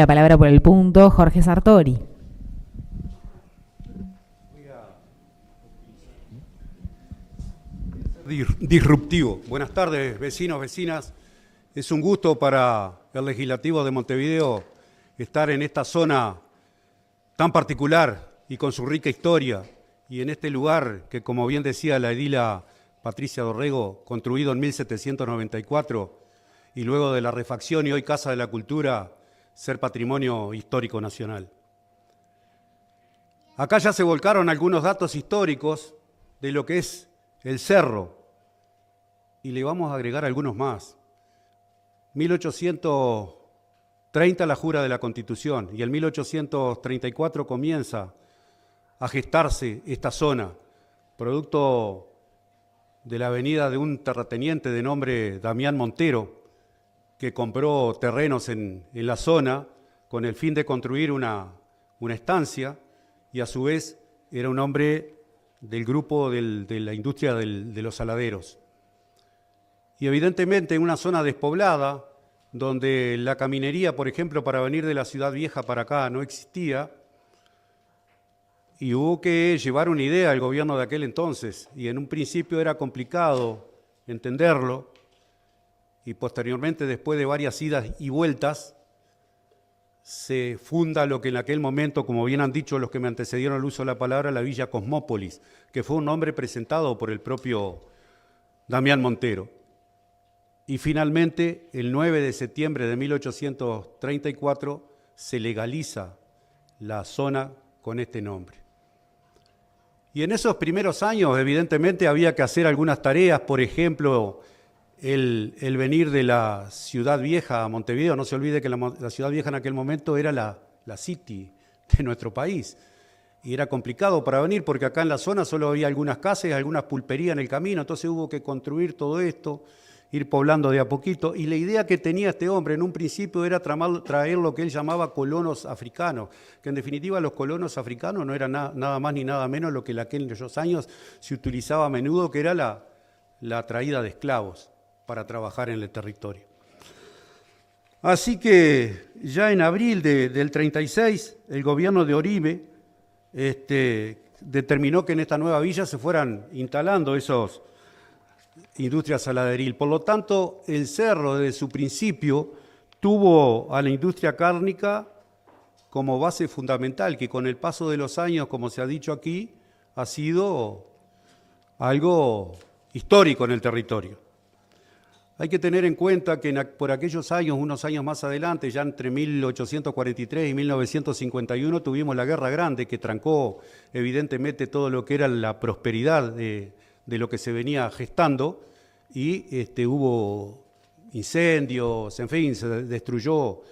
La palabra por el punto, Jorge Sartori. Disruptivo. Buenas tardes, vecinos, vecinas. Es un gusto para el Legislativo de Montevideo estar en esta zona tan particular y con su rica historia, y en este lugar que, como bien decía la edila Patricia Dorrego, construido en 1794, y luego de la refacción y hoy Casa de la Cultura, ser patrimonio histórico nacional. Acá ya se volcaron algunos datos históricos de lo que es el cerro, y le vamos a agregar algunos más. 1830 la jura de la Constitución, y en 1834 comienza a gestarse esta zona, producto de la venida de un terrateniente de nombre Damián Montero, que compró terrenos en la zona con el fin de construir una estancia, y a su vez era un hombre del grupo de la industria de los saladeros. Y evidentemente en una zona despoblada, donde la caminería, por ejemplo, para venir de la Ciudad Vieja para acá no existía, y hubo que llevar una idea al gobierno de aquel entonces, y en un principio era complicado entenderlo, y posteriormente, después de varias idas y vueltas, se funda lo que en aquel momento, como bien han dicho los que me antecedieron al uso de la palabra, la Villa Cosmópolis, que fue un nombre presentado por el propio Damián Montero. Y finalmente, el 9 de septiembre de 1834, se legaliza la zona con este nombre. Y en esos primeros años, evidentemente, había que hacer algunas tareas, por ejemplo, el venir de la Ciudad Vieja a Montevideo. No se olvide que la Ciudad Vieja en aquel momento era la city de nuestro país. Y era complicado para venir porque acá en la zona solo había algunas casas, algunas pulperías en el camino, entonces hubo que construir todo esto, ir poblando de a poquito. Y la idea que tenía este hombre en un principio era traer lo que él llamaba colonos africanos, que en definitiva los colonos africanos no eran nada más ni nada menos lo que en aquellos años se utilizaba a menudo, que era la traída de esclavos para trabajar en el territorio. Así que ya en abril del 36, el gobierno de Oribe determinó que en esta nueva villa se fueran instalando esos industrias saladeril. Por lo tanto, el cerro desde su principio tuvo a la industria cárnica como base fundamental, que con el paso de los años, como se ha dicho aquí, ha sido algo histórico en el territorio. Hay que tener en cuenta que por aquellos años, unos años más adelante, ya entre 1843 y 1951, tuvimos la Guerra Grande, que trancó evidentemente todo lo que era la prosperidad de lo que se venía gestando, y hubo incendios, en fin, se destruyó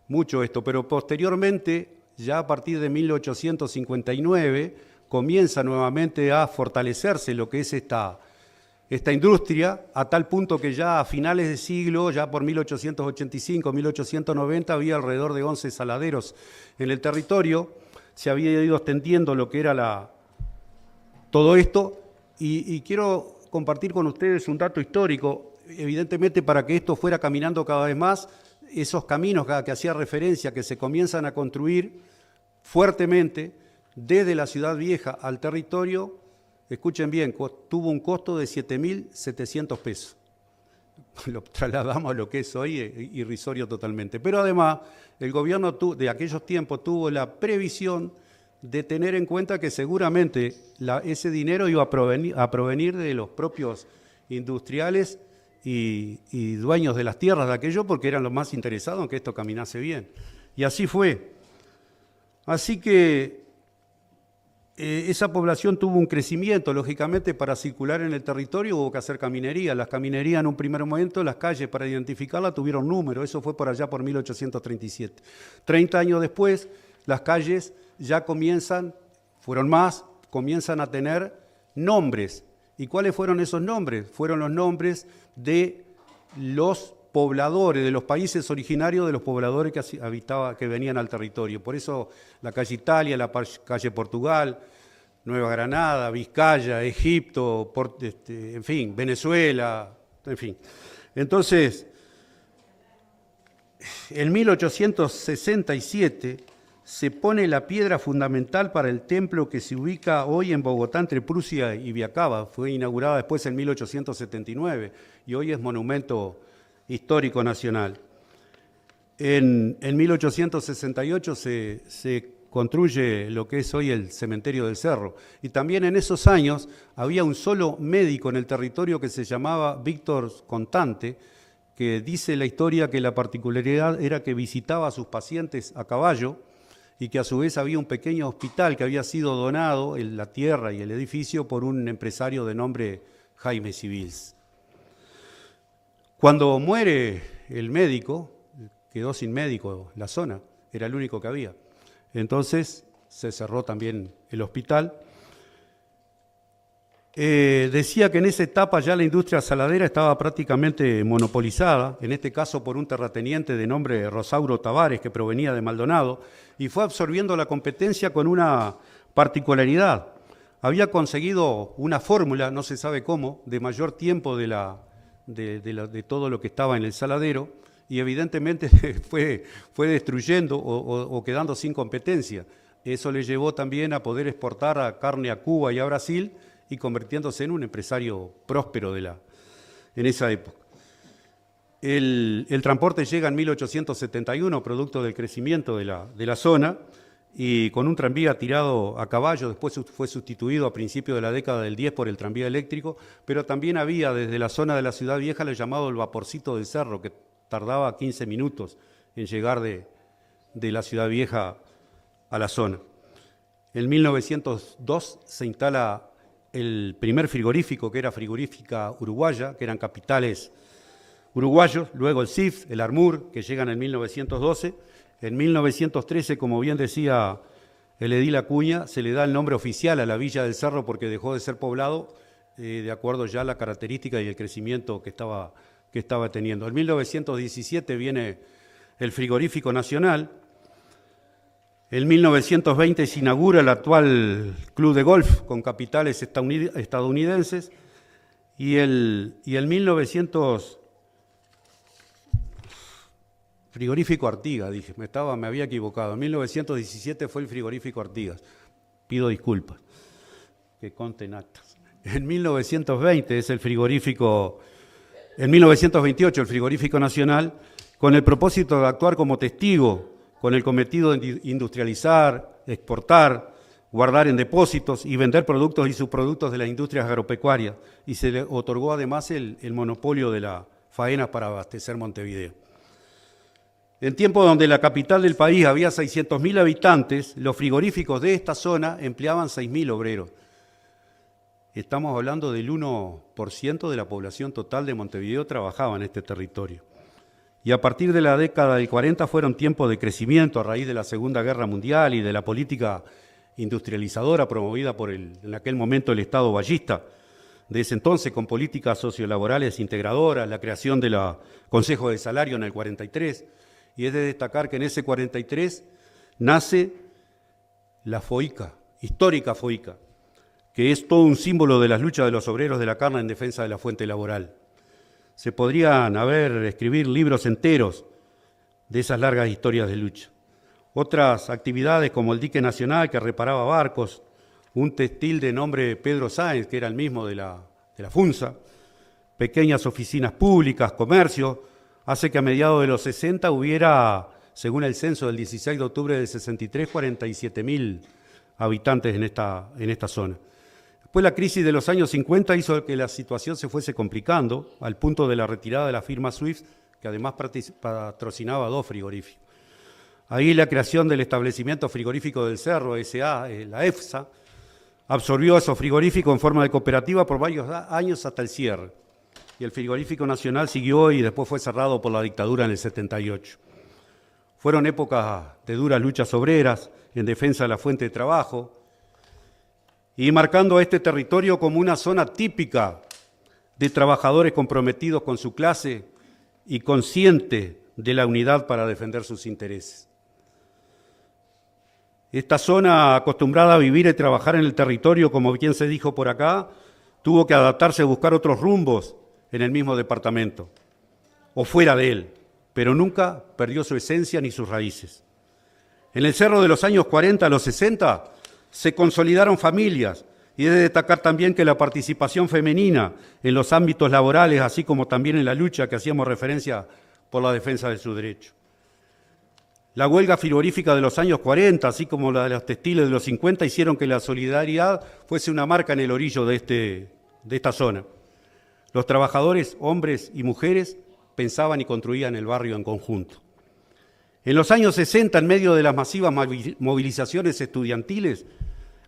mucho esto. Pero posteriormente, ya a partir de 1859, comienza nuevamente a fortalecerse lo que es esta industria, a tal punto que ya a finales de siglo, ya por 1885, 1890, había alrededor de 11 saladeros en el territorio. Se había ido extendiendo lo que era todo esto, y quiero compartir con ustedes un dato histórico, evidentemente para que esto fuera caminando cada vez más, esos caminos que hacía referencia, que se comienzan a construir fuertemente desde la Ciudad Vieja al territorio. Escuchen bien, tuvo un costo de 7.700 pesos. Lo trasladamos a lo que es hoy, irrisorio totalmente. Pero además, el gobierno de aquellos tiempos tuvo la previsión de tener en cuenta que seguramente ese dinero iba a provenir de los propios industriales y dueños de las tierras de aquello, porque eran los más interesados en que esto caminase bien. Y así fue. Así que esa población tuvo un crecimiento, lógicamente. Para circular en el territorio hubo que hacer caminería. Las caminerías en un primer momento, las calles para identificarlas tuvieron número, eso fue por allá por 1837. 30 años después, las calles ya comienzan a tener nombres. ¿Y cuáles fueron esos nombres? Fueron los nombres de los pobladores, de los países originarios de los pobladores que venían al territorio. Por eso la calle Italia, la calle Portugal, Nueva Granada, Vizcaya, Egipto, en fin, Venezuela, en fin. Entonces, En 1867 se pone la piedra fundamental para el templo que se ubica hoy en Bogotá entre Prusia y Viacaba. Fue inaugurada después en 1879 y hoy es monumento histórico nacional. En 1868 se construye lo que es hoy el Cementerio del Cerro. Y también en esos años había un solo médico en el territorio que se llamaba Víctor Contante, que dice la historia que la particularidad era que visitaba a sus pacientes a caballo y que a su vez había un pequeño hospital que había sido donado, en la tierra y el edificio, por un empresario de nombre Jaime Civils. Cuando muere el médico, quedó sin médico la zona, era el único que había. Entonces se cerró también el hospital. Decía que en esa etapa ya la industria saladera estaba prácticamente monopolizada, en este caso por un terrateniente de nombre Rosauro Tavares, que provenía de Maldonado, y fue absorbiendo la competencia con una particularidad. Había conseguido una fórmula, no se sabe cómo, de mayor tiempo de todo lo que estaba en el saladero, y evidentemente fue destruyendo o quedando sin competencia. Eso le llevó también a poder exportar a carne a Cuba y a Brasil, y convirtiéndose en un empresario próspero en esa época. El transporte llega en 1871, producto del crecimiento de la zona, y con un tranvía tirado a caballo. Después fue sustituido a principios de la década del 10 por el tranvía eléctrico, pero también había desde la zona de la Ciudad Vieja lo llamado el vaporcito del Cerro, que tardaba 15 minutos en llegar de la Ciudad Vieja a la zona. En 1902 se instala el primer frigorífico, que era Frigorífica Uruguaya, que eran capitales uruguayos, luego el CIF, el Armur, que llegan en 1912. En 1913, como bien decía el edil Acuña, se le da el nombre oficial a la Villa del Cerro porque dejó de ser poblado, de acuerdo ya a la característica y el crecimiento que estaba teniendo. En 1917 viene el Frigorífico Nacional. En 1920 se inaugura el actual club de golf con capitales estadounidenses y el 1900... Frigorífico Artigas, dije, me había equivocado. En 1917 fue el Frigorífico Artigas. Pido disculpas, que conten actas. En 1920 es el frigorífico... En 1928 el Frigorífico Nacional, con el propósito de actuar como testigo, con el cometido de industrializar, exportar, guardar en depósitos y vender productos y subproductos de las industrias agropecuarias. Y se le otorgó además el monopolio de la faena para abastecer Montevideo. En tiempos donde la capital del país había 600.000 habitantes, los frigoríficos de esta zona empleaban 6.000 obreros. Estamos hablando del 1% de la población total de Montevideo trabajaba en este territorio. Y a partir de la década del 40 fueron tiempos de crecimiento a raíz de la Segunda Guerra Mundial y de la política industrializadora promovida por en aquel momento el Estado ballista de ese entonces, con políticas sociolaborales integradoras, la creación del Consejo de Salario en el 43, y es de destacar que en ese 43 nace la FOICA, histórica FOICA, que es todo un símbolo de las luchas de los obreros de la carne en defensa de la fuente laboral. Se podrían escribir libros enteros de esas largas historias de lucha. Otras actividades como el dique nacional que reparaba barcos, un textil de nombre Pedro Sáenz, que era el mismo de la FUNSA, pequeñas oficinas públicas, comercio, hace que a mediados de los 60 hubiera, según el censo del 16 de octubre del 63, 47.000 habitantes en esta zona. Después la crisis de los años 50 hizo que la situación se fuese complicando al punto de la retirada de la firma Swift, que además patrocinaba 2 frigoríficos. Ahí la creación del establecimiento frigorífico del Cerro, S.A., la EFSA, absorbió esos frigoríficos en forma de cooperativa por varios años hasta el cierre. Y el Frigorífico Nacional siguió y después fue cerrado por la dictadura en el 78. Fueron épocas de duras luchas obreras en defensa de la fuente de trabajo, y marcando a este territorio como una zona típica de trabajadores comprometidos con su clase y conscientes de la unidad para defender sus intereses. Esta zona, acostumbrada a vivir y trabajar en el territorio, como bien se dijo por acá, tuvo que adaptarse a buscar otros rumbos en el mismo departamento, o fuera de él, pero nunca perdió su esencia ni sus raíces. En el cerro de los años 40 a los 60 se consolidaron familias, y es de destacar también que la participación femenina en los ámbitos laborales, así como también en la lucha que hacíamos referencia por la defensa de sus derechos. La huelga frigorífica de los años 40, así como la de los textiles de los 50, hicieron que la solidaridad fuese una marca en el orillo de esta zona. Los trabajadores, hombres y mujeres, pensaban y construían el barrio en conjunto. En los años 60, en medio de las masivas movilizaciones estudiantiles,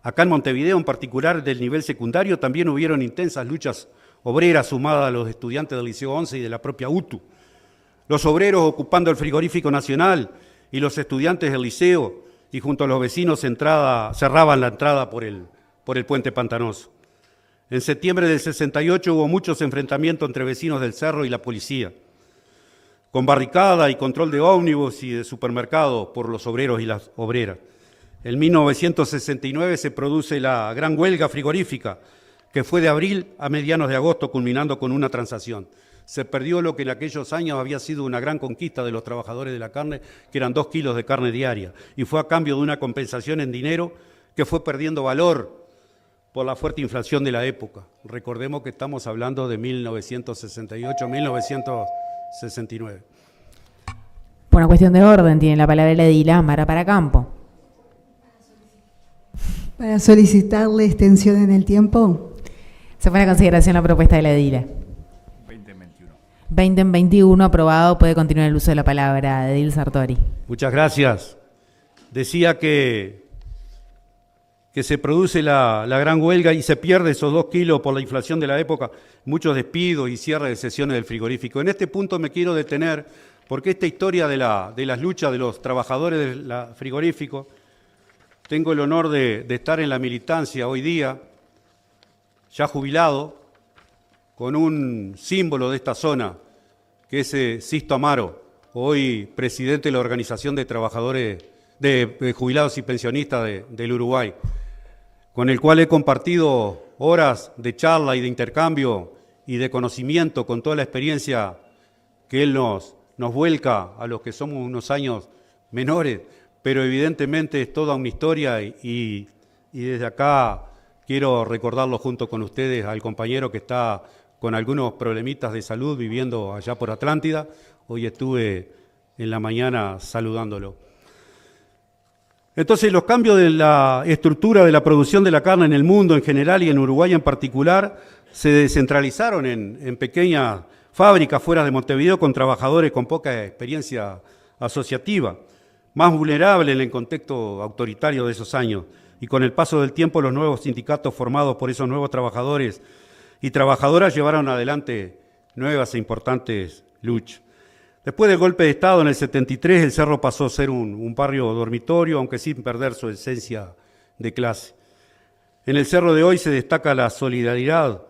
acá en Montevideo, en particular del nivel secundario, también hubieron intensas luchas obreras sumadas a los estudiantes del Liceo 11 y de la propia UTU. Los obreros ocupando el frigorífico nacional y los estudiantes del liceo, y junto a los vecinos cerraban la entrada por el puente pantanoso. En septiembre del 68 hubo muchos enfrentamientos entre vecinos del Cerro y la policía, con barricada y control de ómnibus y de supermercados por los obreros y las obreras. En 1969 se produce la gran huelga frigorífica, que fue de abril a medianos de agosto, culminando con una transacción. Se perdió lo que en aquellos años había sido una gran conquista de los trabajadores de la carne, que eran 2 kilos de carne diaria, y fue a cambio de una compensación en dinero que fue perdiendo valor por la fuerte inflación de la época. Recordemos que estamos hablando de 1968, 1969. Por una cuestión de orden, tiene la palabra la edila Mara Paracampo. Para solicitarle extensión en el tiempo. Se pone a consideración la propuesta de la edila. 2021 aprobado. Puede continuar el uso de la palabra, Edil Sartori. Muchas gracias. Decía que se produce la gran huelga y se pierde esos 2 kilos por la inflación de la época, muchos despidos y cierre de sesiones del frigorífico. En este punto me quiero detener porque esta historia de las luchas de los trabajadores del frigorífico, tengo el honor de estar en la militancia hoy día, ya jubilado, con un símbolo de esta zona, que es Sisto Amaro, hoy presidente de la Organización de Trabajadores, de Jubilados y Pensionistas del Uruguay, con el cual he compartido horas de charla y de intercambio y de conocimiento con toda la experiencia que él nos vuelca a los que somos unos años menores, pero evidentemente es toda una historia y desde acá quiero recordarlo junto con ustedes al compañero que está con algunos problemitas de salud viviendo allá por Atlántida. Hoy estuve en la mañana saludándolo. Entonces, los cambios de la estructura de la producción de la carne en el mundo en general y en Uruguay en particular se descentralizaron en pequeñas fábricas fuera de Montevideo con trabajadores con poca experiencia asociativa, más vulnerables en el contexto autoritario de esos años. Y con el paso del tiempo, los nuevos sindicatos formados por esos nuevos trabajadores y trabajadoras llevaron adelante nuevas e importantes luchas. Después del golpe de Estado en el 73, el Cerro pasó a ser un barrio dormitorio, aunque sin perder su esencia de clase. En el Cerro de hoy se destaca la solidaridad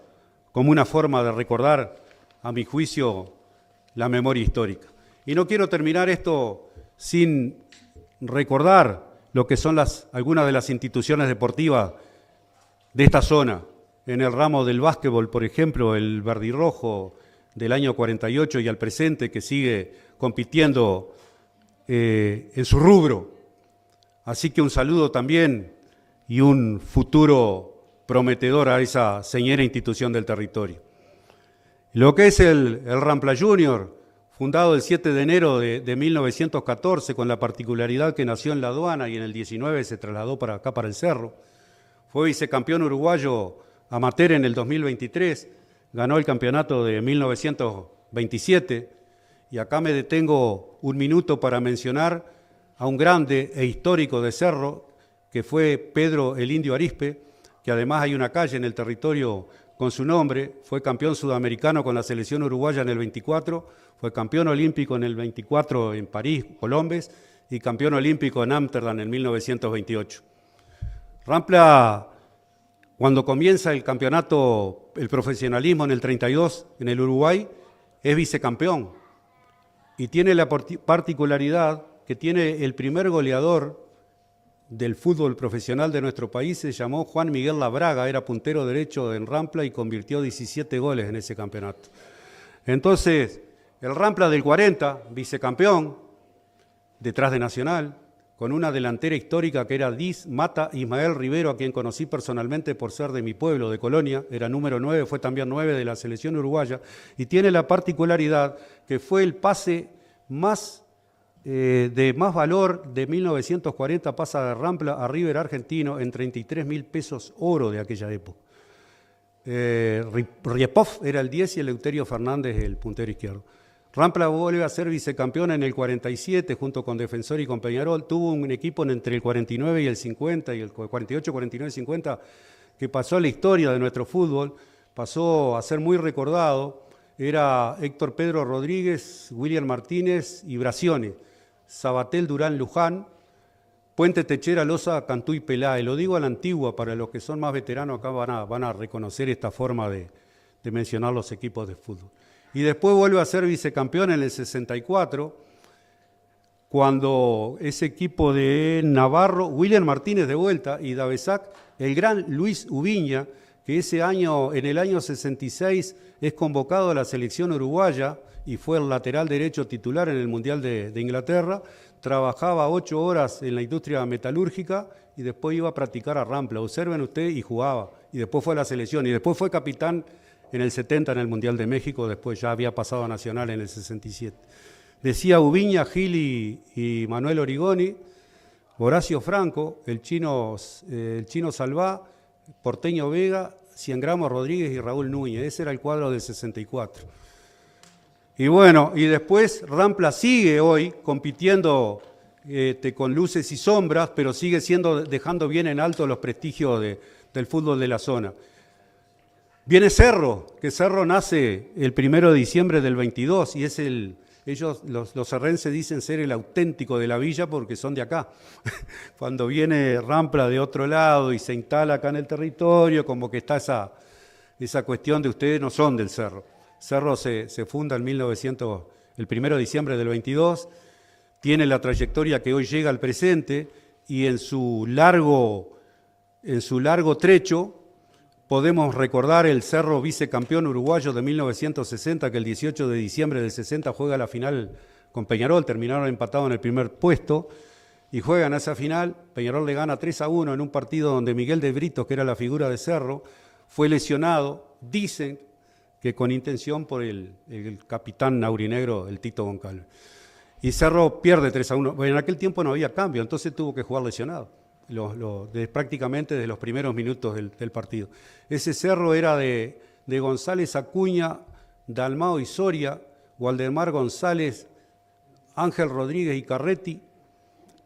como una forma de recordar, a mi juicio, la memoria histórica. Y no quiero terminar esto sin recordar lo que son algunas de las instituciones deportivas de esta zona. En el ramo del básquetbol, por ejemplo, el Verdirrojo del año 48 y al presente, que sigue compitiendo en su rubro. Así que un saludo también y un futuro prometedor a esa señera institución del territorio. Lo que es el Rampla Junior, fundado el 7 de enero de 1914, con la particularidad que nació en la aduana y en el 19 se trasladó para acá, para el Cerro. Fue vicecampeón uruguayo amateur en el 2023, ganó el campeonato de 1927, y acá me detengo un minuto para mencionar a un grande e histórico de Cerro, que fue Pedro el Indio Arispe, que además hay una calle en el territorio con su nombre. Fue campeón sudamericano con la selección uruguaya en el 24, fue campeón olímpico en el 24 en París, Colombes, y campeón olímpico en Ámsterdam en 1928. Rampla, cuando comienza el campeonato, el profesionalismo en el 32 en el Uruguay, es vicecampeón y tiene la particularidad que tiene el primer goleador del fútbol profesional de nuestro país, se llamó Juan Miguel Labraga, era puntero derecho en Rampla y convirtió 17 goles en ese campeonato. Entonces, El Rampla del 40, vicecampeón, detrás de Nacional, con una delantera histórica que era Diz Mata Ismael Rivero, a quien conocí personalmente por ser de mi pueblo, de Colonia, era número 9, fue también 9 de la selección uruguaya, y tiene la particularidad que fue el pase de más valor de 1940, pasa de Rampla a River argentino en 33.000 pesos oro de aquella época. Riepov era el 10 y Eleuterio Fernández el puntero izquierdo. Rampla vuelve a ser vicecampeón en el 47 junto con Defensor y con Peñarol. Tuvo un equipo entre el 49 y el 50 y el 48, 49 y 50 que pasó a la historia de nuestro fútbol, pasó a ser muy recordado. Era Héctor Pedro Rodríguez, William Martínez y Bracione, Sabatel, Durán, Luján, Puente, Techera, Loza, Cantú y Peláez. Lo digo a la antigua, para los que son más veteranos acá van a reconocer esta forma de mencionar los equipos de fútbol. Y después vuelve a ser vicecampeón en el 64, cuando ese equipo de Navarro, William Martínez de vuelta y Davesac, el gran Luis Ubiña, que en el año 66, es convocado a la selección uruguaya y fue el lateral derecho titular en el Mundial de Inglaterra, trabajaba 8 horas en la industria metalúrgica y después iba a practicar a Rampla. Observen ustedes, y jugaba, y después fue a la selección, y después fue capitán en el 70 en el Mundial de México, después ya había pasado a Nacional en el 67. Decía Ubiña, Gil y Manuel Origoni, Horacio Franco, el chino Salvá, Porteño Vega, Ciengramo Rodríguez y Raúl Núñez. Ese era el cuadro del 64. Y bueno, y después Rampla sigue hoy compitiendo con luces y sombras, pero sigue dejando bien en alto los prestigios del fútbol de la zona. Viene Cerro, que Cerro nace el 1 de diciembre del 22 y es los cerrenses dicen ser el auténtico de la villa porque son de acá. Cuando viene Rampla de otro lado y se instala acá en el territorio, como que está esa cuestión de ustedes no son del Cerro. Cerro se funda el 1 de diciembre del 22, tiene la trayectoria que hoy llega al presente y en su largo trecho podemos recordar el Cerro vicecampeón uruguayo de 1960, que el 18 de diciembre del 60 juega la final con Peñarol, terminaron empatados en el primer puesto y juegan esa final. Peñarol le gana 3-1 en un partido donde Miguel de Britos, que era la figura de Cerro, fue lesionado, dicen que con intención por el capitán naurinegro, el Tito Goncalves. Y Cerro pierde 3-1. Bueno, en aquel tiempo no había cambio, entonces tuvo que jugar lesionado. Prácticamente desde los primeros minutos del partido. Ese Cerro era de González Acuña, Dalmao y Soria, Waldemar González, Ángel Rodríguez y Carretti,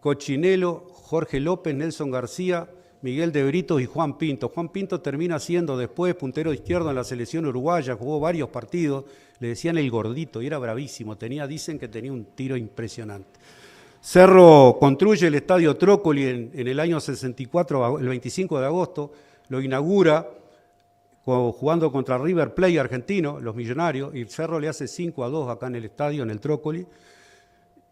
Cochinelo, Jorge López, Nelson García, Miguel de Britos y Juan Pinto. Juan Pinto termina siendo después puntero izquierdo en la selección uruguaya, jugó varios partidos, le decían el gordito y era bravísimo, dicen que tenía un tiro impresionante. Cerro construye el Estadio Trócoli en el año 64, el 25 de agosto, lo inaugura jugando contra River Plate argentino, los Millonarios, y Cerro le hace 5-2 acá en el estadio, en el Trócoli.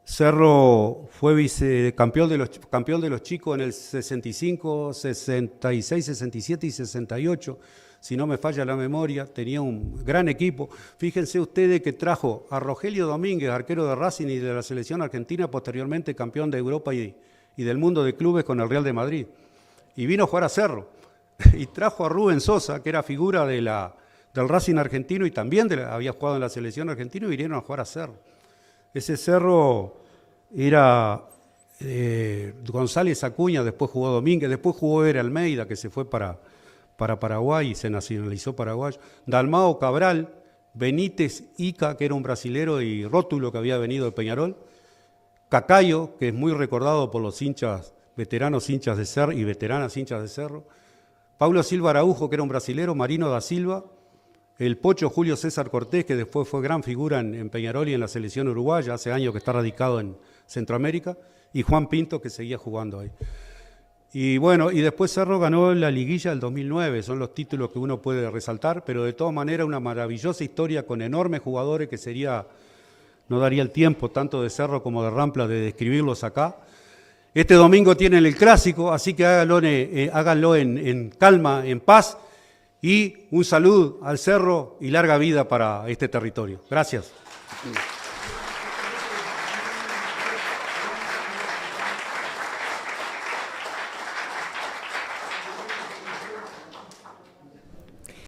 Cerro fue vicecampeón campeón de los chicos en el 65, 66, 67 y 68, si no me falla la memoria, tenía un gran equipo. Fíjense ustedes que trajo a Rogelio Domínguez, arquero de Racing y de la selección argentina, posteriormente campeón de Europa y del mundo de clubes con el Real de Madrid. Y vino a jugar a Cerro. Y trajo a Rubén Sosa, que era figura del Racing argentino y también había jugado en la selección argentina, y vinieron a jugar a Cerro. Ese Cerro era González Acuña, después jugó Domínguez, después jugó Ever Almeida, que se fue para Paraguay y se nacionalizó paraguayo. Dalmao Cabral, Benítez Ica, que era un brasilero, y Rótulo, que había venido de Peñarol. Cacayo, que es muy recordado por los veteranos hinchas de Cerro y veteranas hinchas de Cerro. Paulo Silva Araujo, que era un brasilero. Marino da Silva. El Pocho Julio César Cortés, que después fue gran figura en Peñarol y en la selección uruguaya, hace años que está radicado en Centroamérica. Y Juan Pinto, que seguía jugando ahí. Y bueno, y después Cerro ganó la liguilla del 2009, son los títulos que uno puede resaltar, pero de todas maneras una maravillosa historia con enormes jugadores que no daría el tiempo tanto de Cerro como de Rampla de describirlos acá. Este domingo tienen el clásico, así que háganlo en calma, en paz, y un saludo al Cerro y larga vida para este territorio. Gracias.